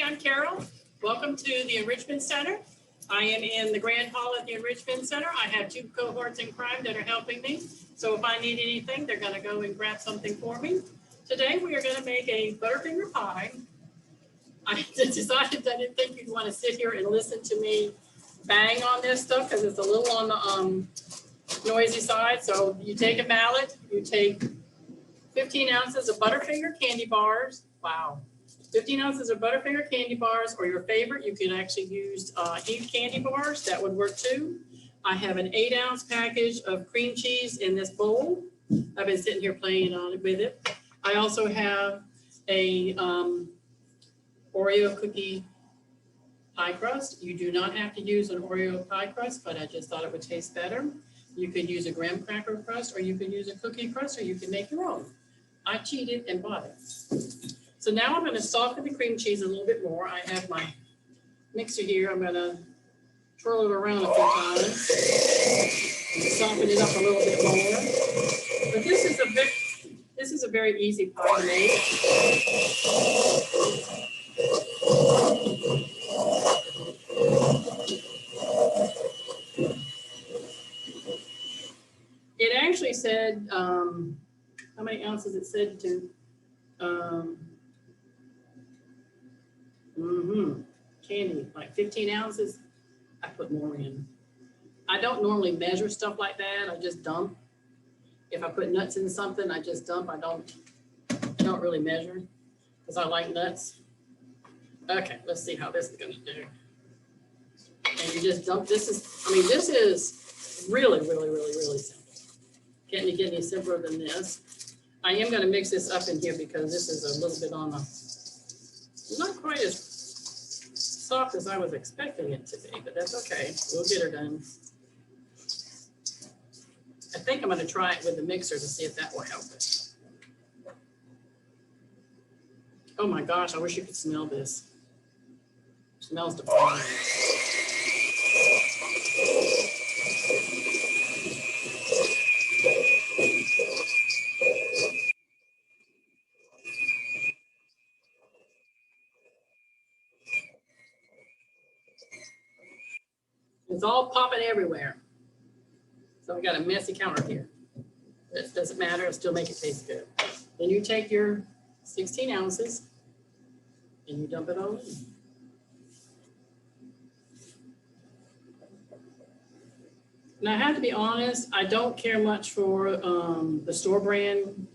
I'm Carole. Welcome to the Enrichment Center. I am in the Grand Hall at the Enrichment Center. I have two cohorts in crime that are helping me. So if I need anything, they're going to go and grab something for me. Today we are going to make a Butterfinger Pie. I decided I didn't think you'd want to sit here and listen to me bang on this stuff because it's a little on the noisy side. So you take a mallet, you take 15 ounces of Butterfinger candy bars. Wow. 15 ounces of Butterfinger candy bars, or your favorite. You can actually use Eve candy bars. That would work too. I have an 8-ounce package of cream cheese in this bowl. I've been sitting here playing on it with it. I also have a Oreo cookie pie crust. You do not have to use an Oreo pie crust, but I just thought it would taste better. You could use a graham cracker crust, or you could use a cookie crust, or you can make your own. I cheated and bought it. So now I'm going to soften the cream cheese a little bit more. I have my mixer here. I'm going to twirl it around a few times and soften it up a little bit more. But this is a very easy pie to make. It actually said, how many ounces it said to, candy, like 15 ounces. I put more in. I don't normally measure stuff like that. I just dump. If I put nuts in something, I just dump. I don't really measure because I like nuts. Okay, let's see how this is going to do. And you just dump. This is really, really, really, really simple. Can't you get any simpler than this? I am going to mix this up in here because this is a little bit on the, not quite as soft as I was expecting it to be, but that's okay. We'll get her done. I think I'm going to try it with the mixer to see if that will help it. Oh my gosh, I wish you could smell this. It smells divine. It's all popping everywhere. So we got a messy counter here. It doesn't matter, it'll still make it taste good. Then you take your 16 ounces and you dump it on in. Now I have to be honest, I don't care much for the store brand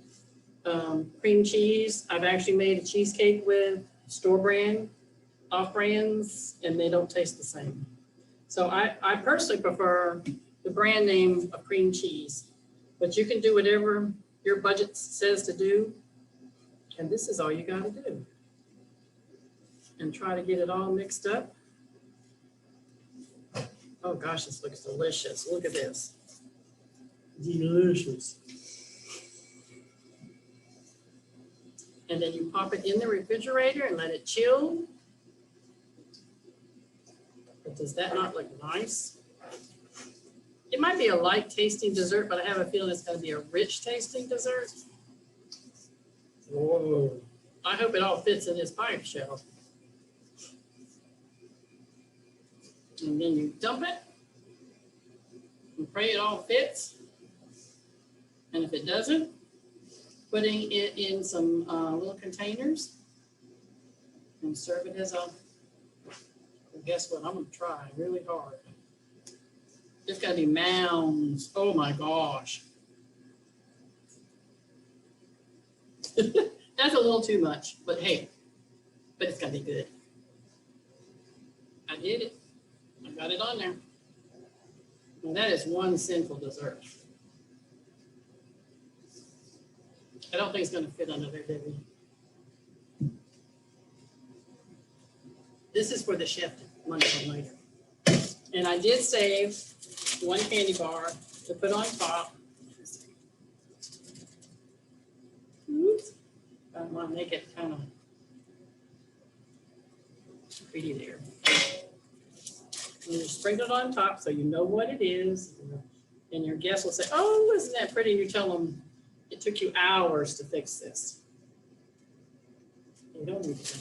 cream cheese. I've actually made a cheesecake with store brand, off brands, and they don't taste the same. So I personally prefer the brand name of cream cheese, but you can do whatever your budget says to do. And this is all you got to do. And try to get it all mixed up. Oh gosh, this looks delicious. Look at this. Delicious. And then you pop it in the refrigerator and let it chill. But does that not look nice? It might be a light tasting dessert, but I have a feeling it's going to be a rich tasting dessert. Whoa. I hope it all fits in this pie shell. And then you dump it and pray it all fits. And if it doesn't, putting it in some little containers and serve it as a, well, guess what? I'm going to try really hard. It's got to be mounds. Oh my gosh. That's a little too much, but hey, but it's got to be good. I did it. I got it on there. Well, that is one sinful dessert. I don't think it's going to fit under there, Debbie. This is for the chef lunch on later. And I did save one candy bar to put on top. Oops. I want to make it kind of pretty there. And you sprinkle it on top so you know what it is. And your guests will say, oh, isn't that pretty? And you tell them it took you hours to fix this. You don't need to.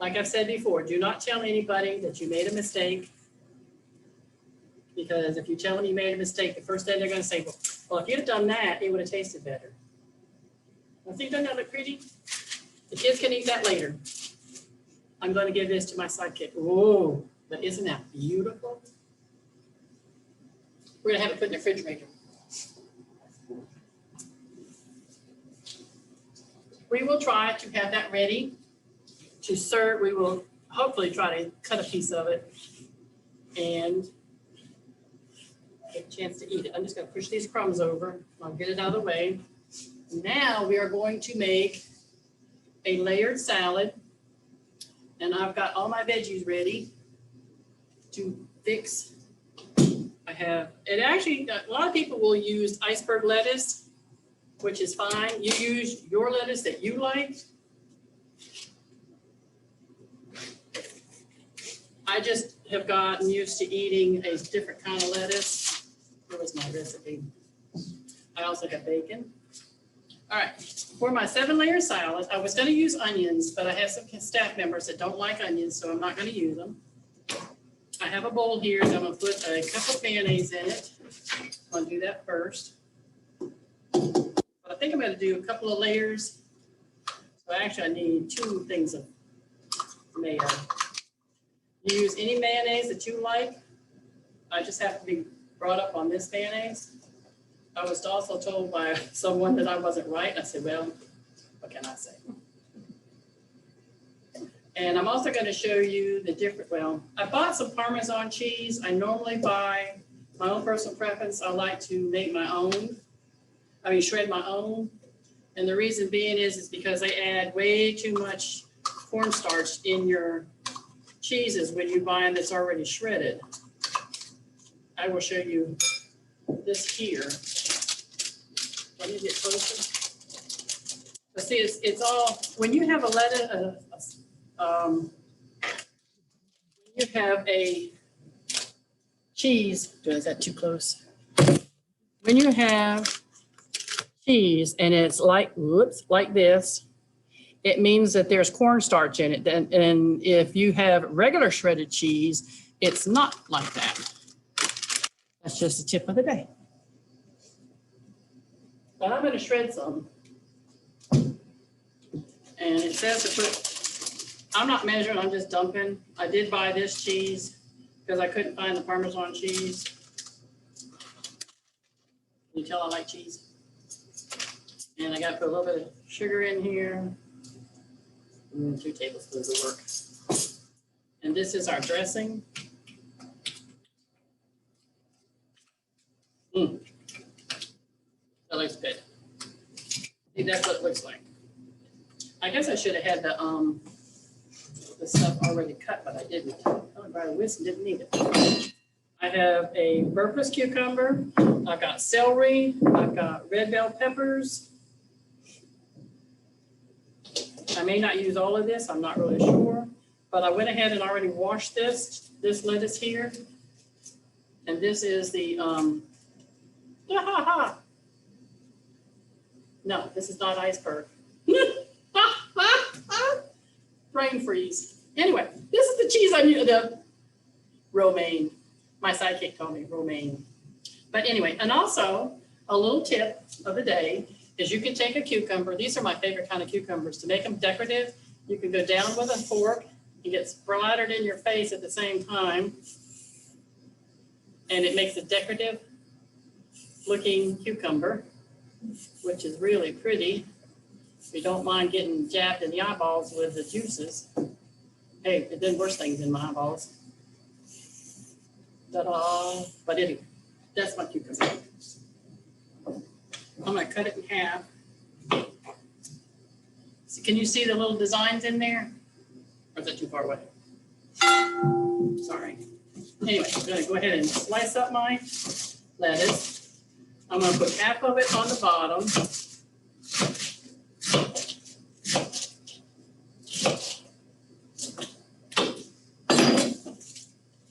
Like I've said before, do not tell anybody that you made a mistake. Because if you tell them you made a mistake, the first thing they're going to say, well, if you'd have done that, it would have tasted better. I think doesn't that look pretty? The kids can eat that later. I'm going to give this to my sidekick. Whoa, but isn't that beautiful? We're going to have it put in the refrigerator. We will try to have that ready to serve. We will hopefully try to cut a piece of it and get a chance to eat it. I'm just going to push these crumbs over. I'll get it out of the way. Now we are going to make a layered salad. And I've got all my veggies ready to fix. I have, it actually, a lot of people will use iceberg lettuce, which is fine. You use your lettuce that you like. I just have gotten used to eating a different kind of lettuce. Here was my recipe. I also have bacon. All right, for my 7-layer salad, I was going to use onions, but I have some staff members that don't like onions, so I'm not going to use them. I have a bowl here, so I'm going to put a cup of mayonnaise in it. I'm going to do that first. But I think I'm going to do a couple of layers. So actually, I need 2 things of mayo. You use any mayonnaise that you like. I just have to be brought up on this mayonnaise. I was also told by someone that I wasn't right. I said, well, what can I say? And I'm also going to show you the different, well, I bought some Parmesan cheese. I normally buy my own personal preference. I like to make my own, shred my own. And the reason being is because they add way too much cornstarch in your cheeses when you buy them that's already shredded. I will show you this here. Let me get closer. But see, it's all, when you have a lettuce, you have a cheese, is that too close? When you have cheese and it's like, whoops, like this, it means that there's cornstarch in it. And if you have regular shredded cheese, it's not like that. That's just the tip of the day. But I'm going to shred some. And it says to put, I'm not measuring, I'm just dumping. I did buy this cheese because I couldn't find the Parmesan cheese. Can you tell I like cheese? And I got to put a little bit of sugar in here. 2 tablespoons will work. And this is our dressing. That looks good. See, that's what it looks like. I guess I should have had the stuff already cut, but I didn't. Oh, by the whisk, didn't need it. I have a purpose cucumber. I've got celery. I've got red bell peppers. I may not use all of this. I'm not really sure, but I went ahead and already washed this lettuce here. And this is the, no, this is not iceberg. Brain freeze. Anyway, this is the cheese I'm using, the romaine. My sidekick told me romaine. But anyway, and also a little tip of the day is you can take a cucumber. These are my favorite kind of cucumbers. To make them decorative, you can go down with a fork and get splattered in your face at the same time. And it makes a decorative looking cucumber, which is really pretty. If you don't mind getting jabbed in the eyeballs with the juices. Hey, it did worse things in my eyeballs. Ta-da! But anyway, that's my cucumber. I'm going to cut it in half. So can you see the little designs in there? Or is that too far away? Sorry. Anyway, I'm going to go ahead and slice up my lettuce. I'm going to put half of it on the bottom. I'm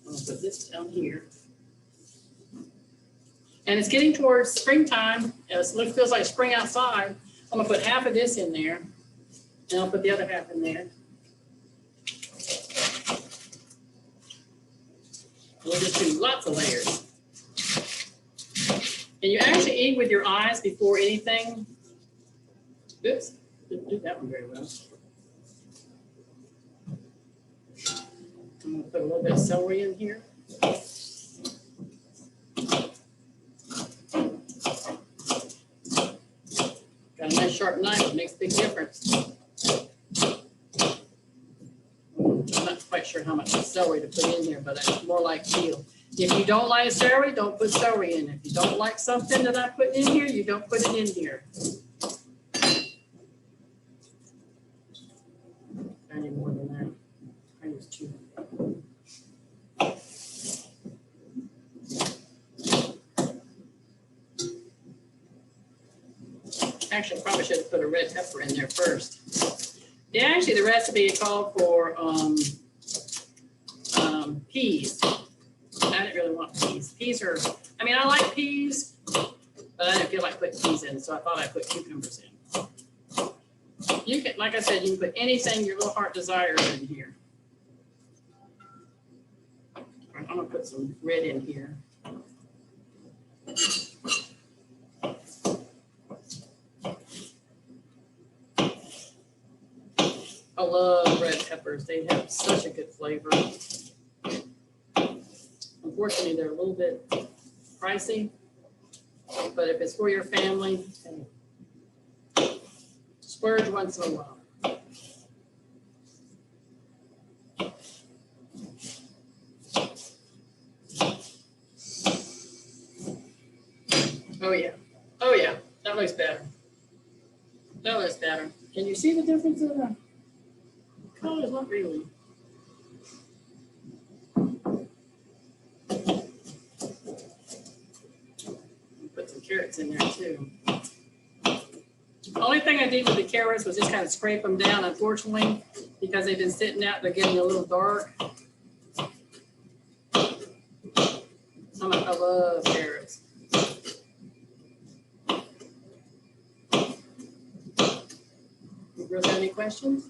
going to put this down here. And it's getting towards springtime. It feels like spring outside. I'm going to put half of this in there. And I'll put the other half in there. We'll just do lots of layers. And you actually eat with your eyes before anything. Oops, didn't do that one very well. I'm gonna put a little bit of celery in here. Got a nice sharp knife, it makes a big difference. I'm not quite sure how much celery to put in here, but it's more like veal. If you don't like celery, don't put celery in. If you don't like something that I put in here, you don't put it in here. I need more than that. I use 2. Actually, I probably should have put a red pepper in there first. Yeah, actually, the recipe called for peas. I didn't really want peas. Peas are, I mean, I like peas, but I didn't feel like putting peas in, so I thought I'd put cucumbers in. You can, like I said, you can put anything your little heart desires in here. I'm gonna put some red in here. I love red peppers. They have such a good flavor. Unfortunately, they're a little bit pricey, but if it's for your family, splurge once in a while. Oh yeah, oh yeah, that looks better. That looks better. Can you see the difference in the colors? Not really. Put some carrots in there too. The only thing I did with the carrots was just kind of scrape them down, unfortunately, because they've been sitting out, they're getting a little dark. I love carrots. You girls have any questions?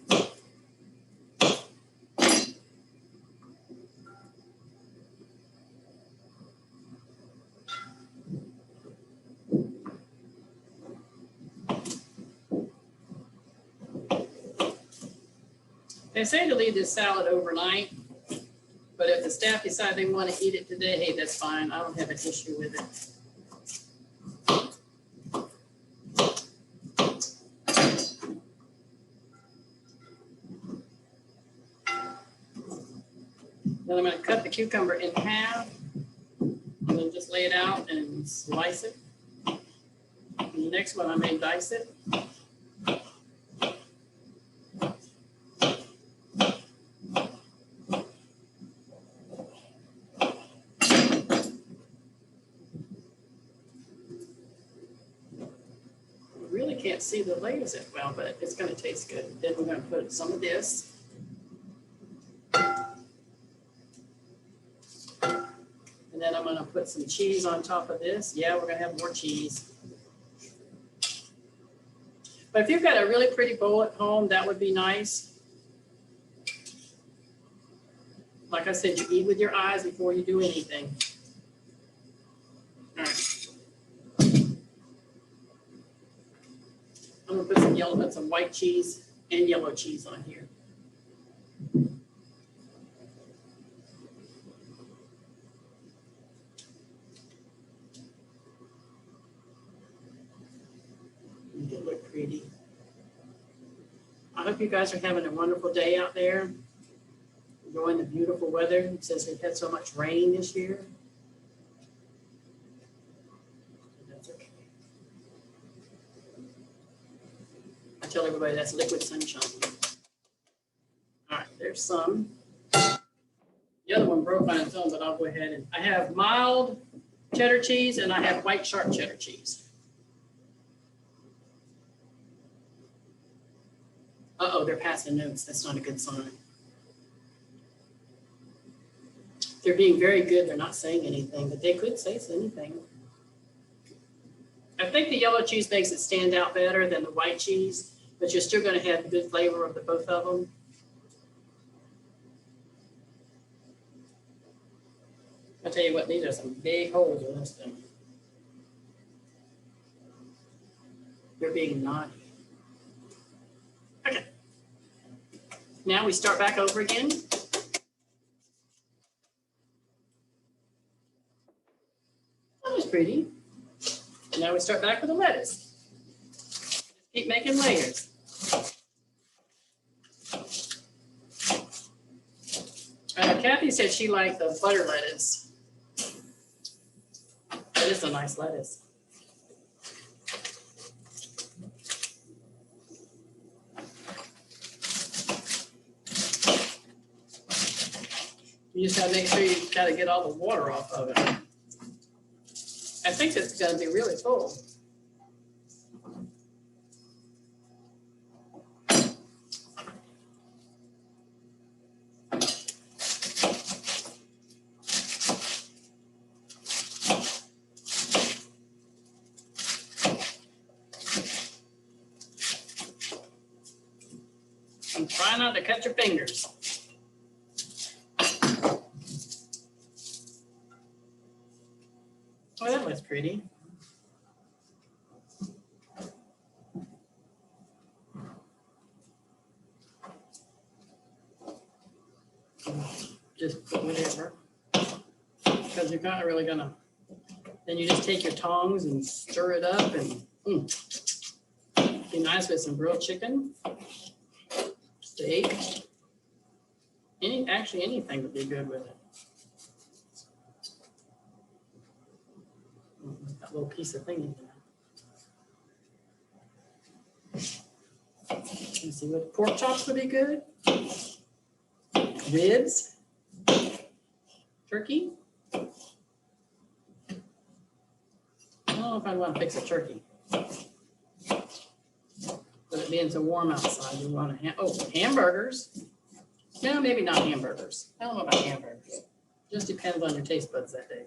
They say to leave this salad overnight, but if the staff decide they want to eat it today, hey, that's fine. I don't have an issue with it. Then I'm going to cut the cucumber in half, and then just lay it out and slice it. And the next one I may dice it. Can't see the layers that well, but it's going to taste good. Then we're going to put some of this. And then I'm going to put some cheese on top of this. Yeah, we're going to have more cheese. But if you've got a really pretty bowl at home, that would be nice. Like I said, you eat with your eyes before you do anything. All right. I'm gonna put some white cheese and yellow cheese on here. Make it look pretty. I hope you guys are having a wonderful day out there. Enjoying the beautiful weather. It says we've had so much rain this year. Tell everybody that's liquid sunshine. All right, there's some. The other one broke on its own, but I'll go ahead and I have mild cheddar cheese and I have white sharp cheddar cheese. Uh-oh, they're passing notes. That's not a good sign. They're being very good. They're not saying anything, but they could say anything. I think the yellow cheese makes it stand out better than the white cheese, but you're still going to have the good flavor of the both of them. I'll tell you what, these are some big holes in this thing. They're being naughty. Okay. Now we start back over again. That was pretty. And now we start back with the lettuce. Just keep making layers. Kathy said she liked the butter lettuce. That is a nice lettuce. You just gotta make sure you gotta get all the water off of it. I think it's gonna be really full. And try not to cut your fingers. Oh, that looks pretty. Just put whatever. Because you're not really gonna, then you just take your tongs and stir it up and be nice with some grilled chicken, steak. Actually anything would be good with it. That little piece of thing in there. Let's see what pork chops would be good. Ribs, turkey. I don't know if I want to fix a turkey. With it being so warm outside, we want to hamburgers. No, maybe not hamburgers. I don't know about hamburgers. Just depends on your taste buds that day.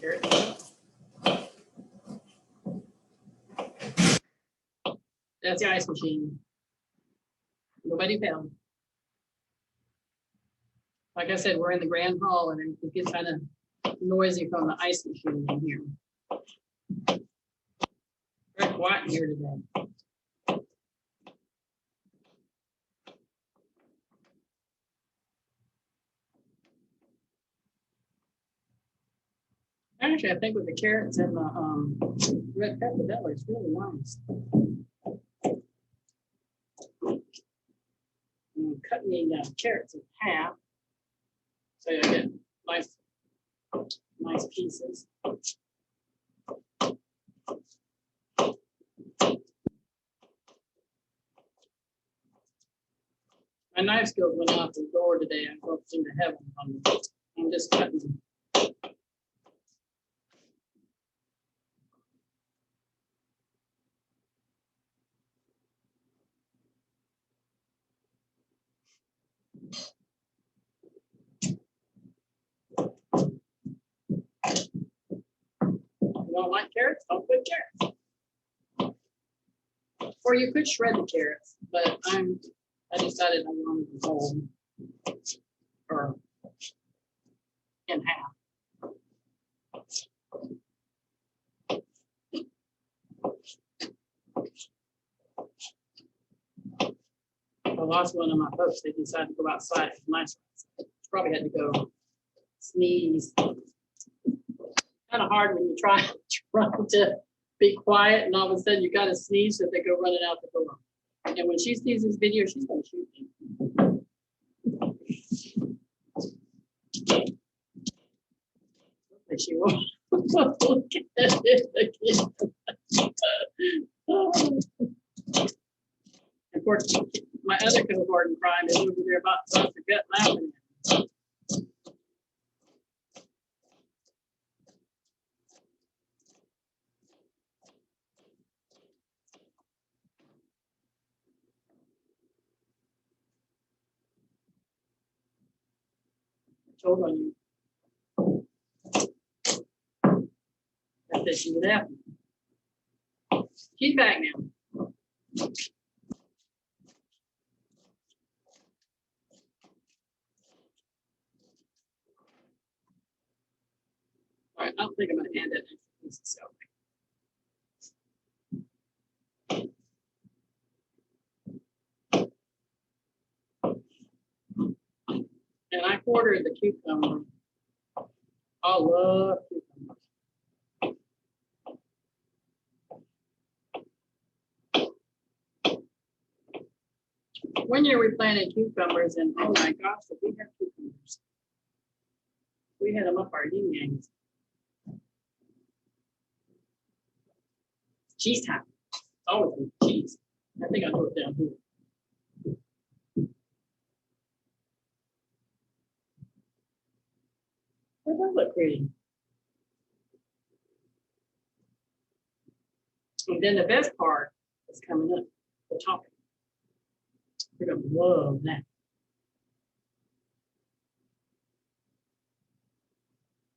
Carrot. That's the ice machine. Nobody found. Like I said, we're in the grand hall and it gets kind of noisy from the ice machine in here. Very quiet in here today. Actually, I think with the carrots and the red pepper, that looks really nice. I'm cutting the carrots in half, so you get nice pieces. My knife skills went out the door today. I don't seem to have them. I'm just cutting. You don't like carrots? Don't put carrots. Or you could shred the carrots, but I decided I wanted them whole or in half. I lost one of my folks. They decided to go outside. It was nice. Probably had to go sneeze. Kind of hard when you try to be quiet and all of a sudden you got to sneeze, so they go running out the door. And when she sees this video, she's going to shoot me. Like she won't look at it again. Of course, my other cohort in crime is over there about to forget laughing. I told on you. said she left. She's back now. All right, I don't think I'm going to add that extra piece of stuff. And I quartered the cucumber. I love cucumbers. One year we planted cucumbers, and oh my gosh, did we have cucumbers? We had them up our yin yangs. Cheese time. Always with cheese. I think I put it down here. That does look pretty. And then the best part is coming up, the topping. You're gonna love that.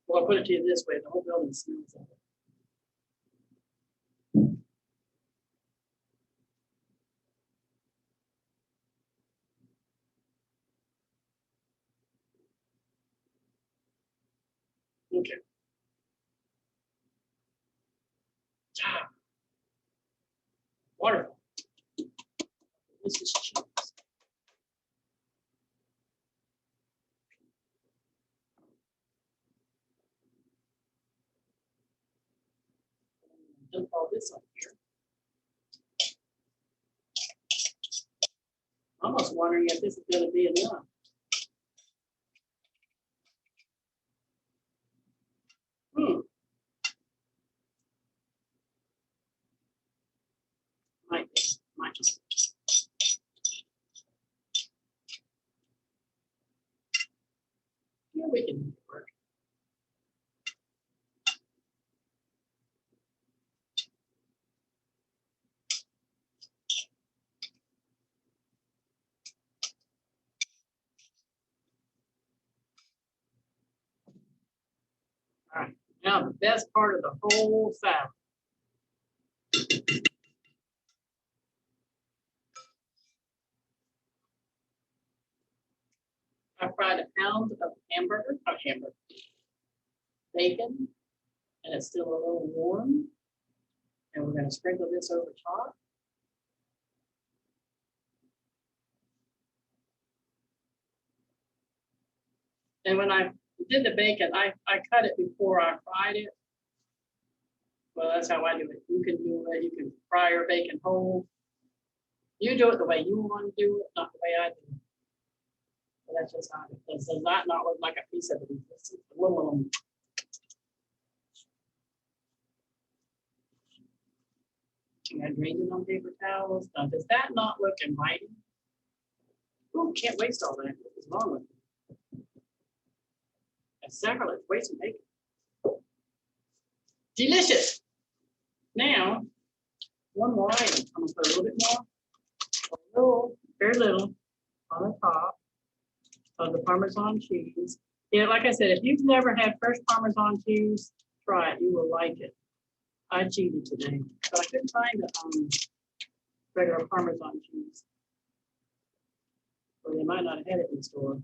Well, I'll put it to you this way, the whole building smells of it. Okay. Ah. Wonderful. This is cheese. Dump all this on here. I'm almost wondering if this is going to be enough. Might be. Yeah, we can make it work. All right. Now the best part of the whole salad. I fried a pound of bacon, and it's still a little warm. And we're going to sprinkle this over top. And when I did the bacon, I cut it before I fried it. Well, that's how I do it. You can do it. You can fry your bacon whole. You do it the way you want to do it, not the way I do it. But that's just how it does. Does not look like a piece of it. It's a little. I drained it on paper towels. Now, does that not look inviting? Oh, can't waste all that. What is wrong with it? That's sacrilege. Waste some bacon. Delicious. Now, one more item. I'm gonna put a little bit more, very little, on the top of the Parmesan cheese. Yeah, like I said, if you've never had fresh Parmesan cheese, try it. You will like it. I cheated today, but I couldn't find the regular Parmesan cheese. Or they might not have had it in the store.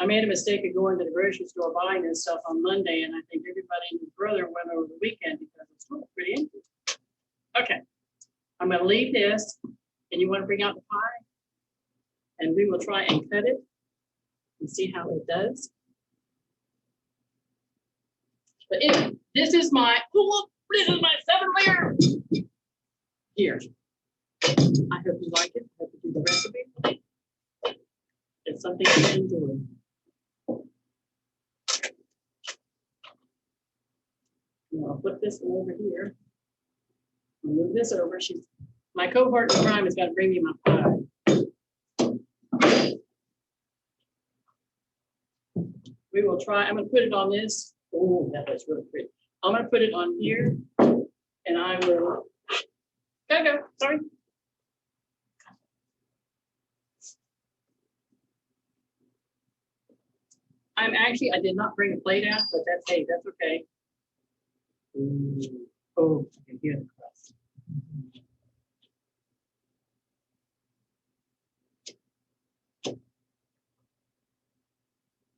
I made a mistake of going to the grocery store buying this stuff on Monday, and I think everybody and his brother went over the weekend because it's still pretty empty. Okay, I'm going to leave this, and you want to bring out the pie, and we will try and cut it and see how it does. But anyway, this is my 7-layer here. I hope you like it. I hope you do the recipe. It's something you enjoy. I'll put this one over here. I'll move this over. My cohort in crime is going to bring me my pie. We will try. I'm going to put it on this. Oh, that looks really pretty. I'm going to put it on here, and I will. Go. Sorry. I did not bring a plate out, but that's okay. Ooh. Oh, I can hear the crust.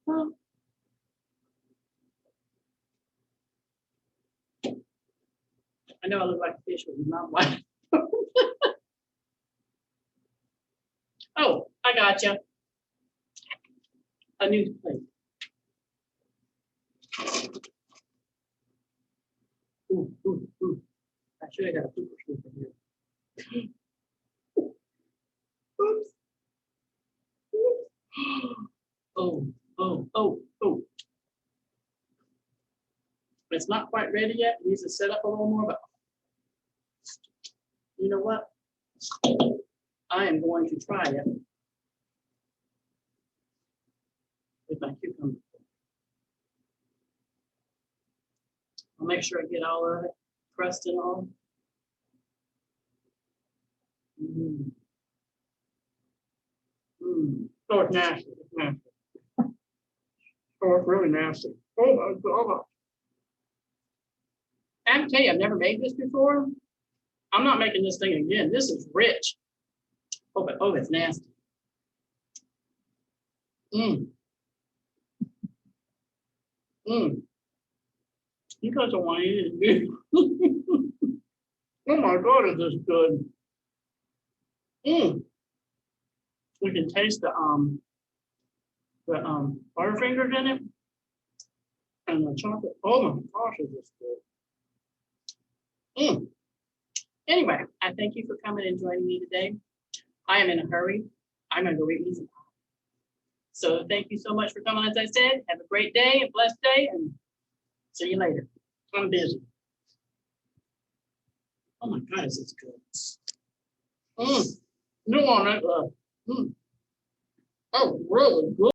Well, I know I look like a fish with not white. Oh, I got you. A new plate. Ooh, ooh, ooh. I should have got a pooper scooper here. Oops. Oh, oh, oh, oh. It's not quite ready yet. It needs to set up a little more, but you know what? I am going to try it with my cucumber. I'll make sure I get all of it, crust and all. Mm. Mm. Oh, it's nasty. It's nasty. Oh, it's really nasty. Oh my God. I have to tell you, I've never made this before. I'm not making this thing again. This is rich. Oh, but oh, it's nasty. Mm. Mm. You guys don't want to eat it. Oh my God, is this good? Mm. We can taste the Butterfingers in it and the chocolate. Oh my gosh, is this good? Mm. Anyway, I thank you for coming and joining me today. I am in a hurry. I'm gonna go eat me some pie. So thank you so much for coming. As I said, have a great day, a blessed day, and see you later. I'm busy. Oh my God, is this good? Mm. You want it? Mm. Oh, really good.